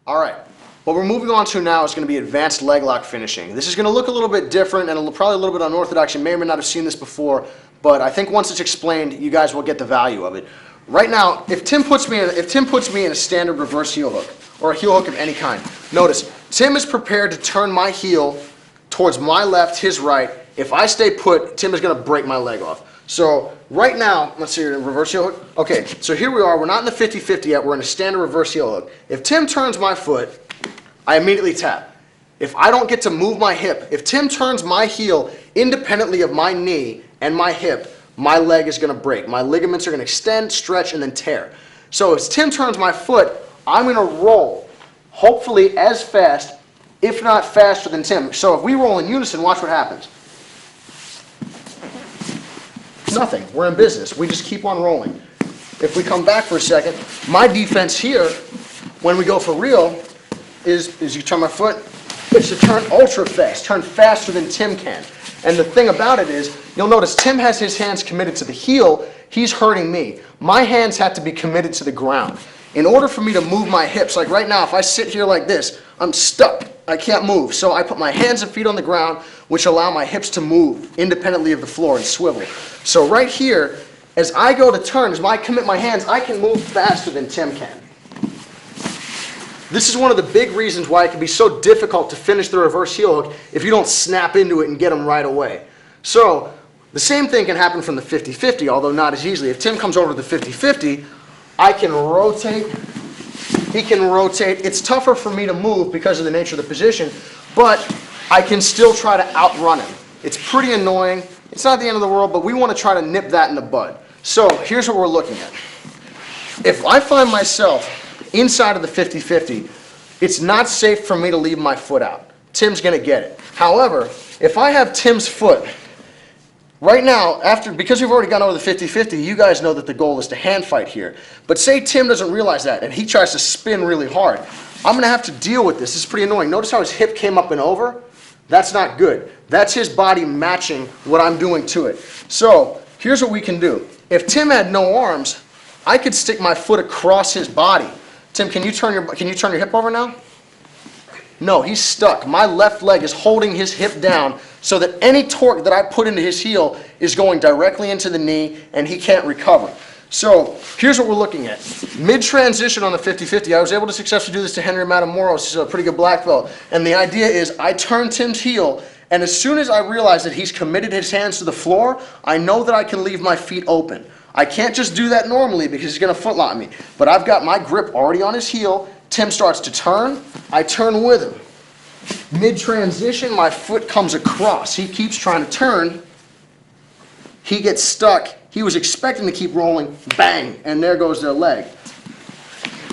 All right, what we're moving on to now is going to be advanced leg lock finishing. This is going to look a little bit different and probably a little bit unorthodox. You may or may not have seen this before, but I think once it's explained, you guys will get the value of it. Right now, if Tim puts me in a standard reverse heel hook, or a heel hook of any kind, notice, Tim is prepared to turn my heel towards my left, his right. If I stay put, Tim is going to break my leg off. So right now, let's see, you're in reverse heel hook. Okay, so here we are. We're not in the 50-50 yet. We're in a standard reverse heel hook. If Tim turns my foot, I immediately tap. If I don't get to move my hip, if Tim turns my heel independently of my knee and my hip, my leg is going to break. My ligaments are going to extend, stretch, and then tear. So as Tim turns my foot, I'm going to roll, hopefully as fast, if not faster than Tim. So if we roll in unison, watch what happens. Nothing. We're in business. We just keep on rolling. If we come back for a second, my defense here, when we go for real, is you turn my foot, is to turn ultra fast, turn faster than Tim can. And the thing about it is, you'll notice Tim has his hands committed to the heel. He's hurting me. My hands have to be committed to the ground. In order for me to move my hips, like right now, if I sit here like this, I'm stuck. I can't move. So I put my hands and feet on the ground, which allow my hips to move independently of the floor and swivel. So right here, as I go to turn, as I commit my hands, I can move faster than Tim can. This is one of the big reasons why it can be so difficult to finish the reverse heel hook if you don't snap into it and get them right away. So the same thing can happen from the 50-50, although not as easily. If Tim comes over to the 50-50, I can rotate. He can rotate. It's tougher for me to move because of the nature of the position, but I can still try to outrun him. It's pretty annoying. It's not the end of the world, but we want to try to nip that in the bud. So here's what we're looking at. If I find myself inside of the 50-50, it's not safe for me to leave my foot out. Tim's going to get it. However, if I have Tim's foot, right now, because we've already gone over the 50-50, you guys know that the goal is to hand fight here. But say Tim doesn't realize that and he tries to spin really hard. I'm going to have to deal with this. This is pretty annoying. Notice how his hip came up and over? That's not good. That's his body matching what I'm doing to it. So here's what we can do. If Tim had no arms, I could stick my foot across his body. Tim, can you turn your hip over now? No, he's stuck. My left leg is holding his hip down so that any torque that I put into his heel is going directly into the knee and he can't recover. So here's what we're looking at. Mid-transition on the 50-50, I was able to successfully do this to Henry Matamoros. He's a pretty good black belt. And the idea is I turn Tim's heel, and as soon as I realize that he's committed his hands to the floor, I know that I can leave my feet open. I can't just do that normally because he's going to footlock me. But I've got my grip already on his heel. Tim starts to turn. I turn with him. Mid-transition, my foot comes across. He keeps trying to turn. He gets stuck. He was expecting to keep rolling. Bang! And there goes their leg.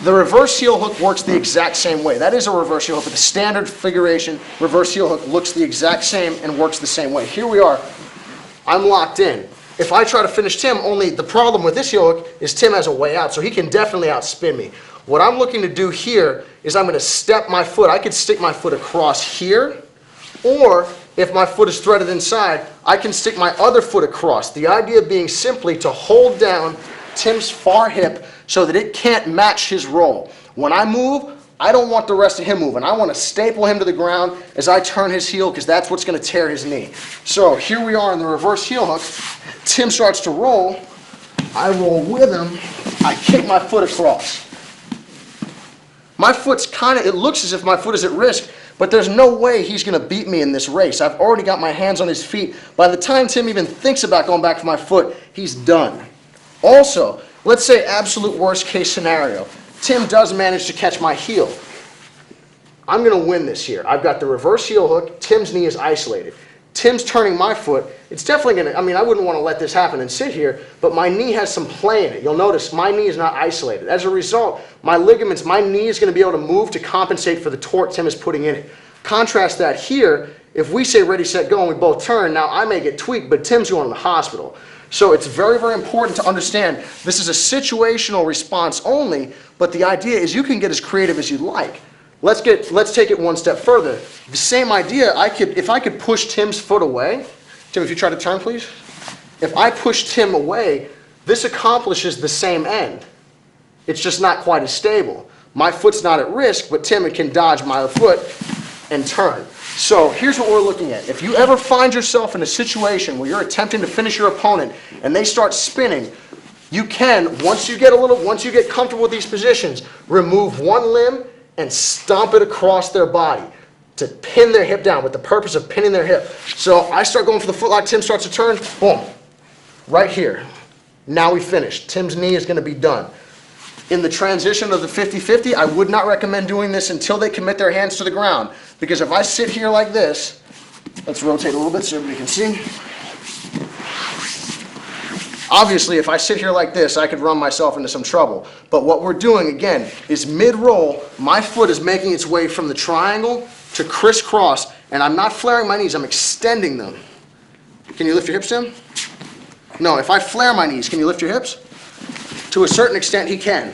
The reverse heel hook works the exact same way. That is a reverse heel hook, but the standard configuration reverse heel hook looks the exact same and works the same way. Here we are. I'm locked in. If I try to finish Tim, only the problem with this heel hook is Tim has a way out, so he can definitely outspin me. What I'm looking to do here is I'm going to step my foot. I could stick my foot across here, or if my foot is threaded inside, I can stick my other foot across. The idea being simply to hold down Tim's far hip so that it can't match his roll. When I move, I don't want the rest of him moving. I want to staple him to the ground as I turn his heel because that's what's going to tear his knee. So here we are in the reverse heel hook. Tim starts to roll. I roll with him. I kick my foot across. My foot's it looks as if my foot is at risk, but there's no way he's going to beat me in this race. I've already got my hands on his feet. By the time Tim even thinks about going back for my foot, he's done. Also, let's say absolute worst case scenario. Tim does manage to catch my heel. I'm going to win this here. I've got the reverse heel hook. Tim's knee is isolated. Tim's turning my foot. It's definitely going to, I wouldn't want to let this happen and sit here, but my knee has some play in it. You'll notice my knee is not isolated. As a result, my ligaments, my knee is going to be able to move to compensate for the torque Tim is putting in it. Contrast that here, if we say ready, set, go, and we both turn, now I may get tweaked, but Tim's going to the hospital. So it's very, very important to understand this is a situational response only, but the idea is you can get as creative as you like. Let's take it one step further. The same idea, if I could push Tim's foot away, Tim, if you try to turn, please. If I push Tim away, this accomplishes the same end. It's just not quite as stable. my foot's not at risk, but Tim can dodge my foot and turn. So here's what we're looking at. If you ever find yourself in a situation where you're attempting to finish your opponent and they start spinning, you can, once you get comfortable with these positions, remove one limb and stomp it across their body to pin their hip down with the purpose of pinning their hip. So I start going for the footlock, Tim starts to turn, boom, right here. Now we finished. Tim's knee is going to be done. In the transition of the 50-50, I would not recommend doing this until they commit their hands to the ground. Because if I sit here like this, let's rotate a little bit so everybody can see. Obviously, if I sit here like this, I could run myself into some trouble. But what we're doing, again, is mid-roll, my foot is making its way from the triangle to crisscross, and I'm not flaring my knees, I'm extending them. Can you lift your hips, Tim? No, if I flare my knees, can you lift your hips? To a certain extent, he can.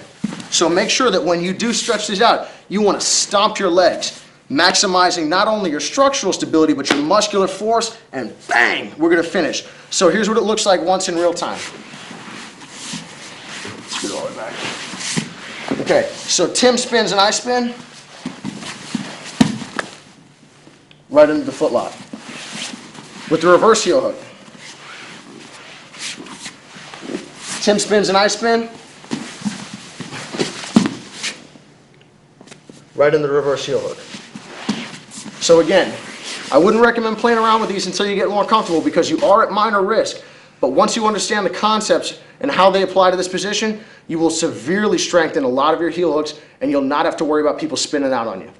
So make sure that when you do stretch these out, you want to stomp your legs, maximizing not only your structural stability, but your muscular force, and bang, we're going to finish. So here's what it looks like once in real time. Let's get all the way back. Okay, so Tim spins and I spin. Right into the footlock. With the reverse heel hook. Tim spins and I spin. Right in the reverse heel hook. So again, I wouldn't recommend playing around with these until you get more comfortable because you are at minor risk. But once you understand the concepts and how they apply to this position, you will severely strengthen a lot of your heel hooks and you'll not have to worry about people spinning out on you.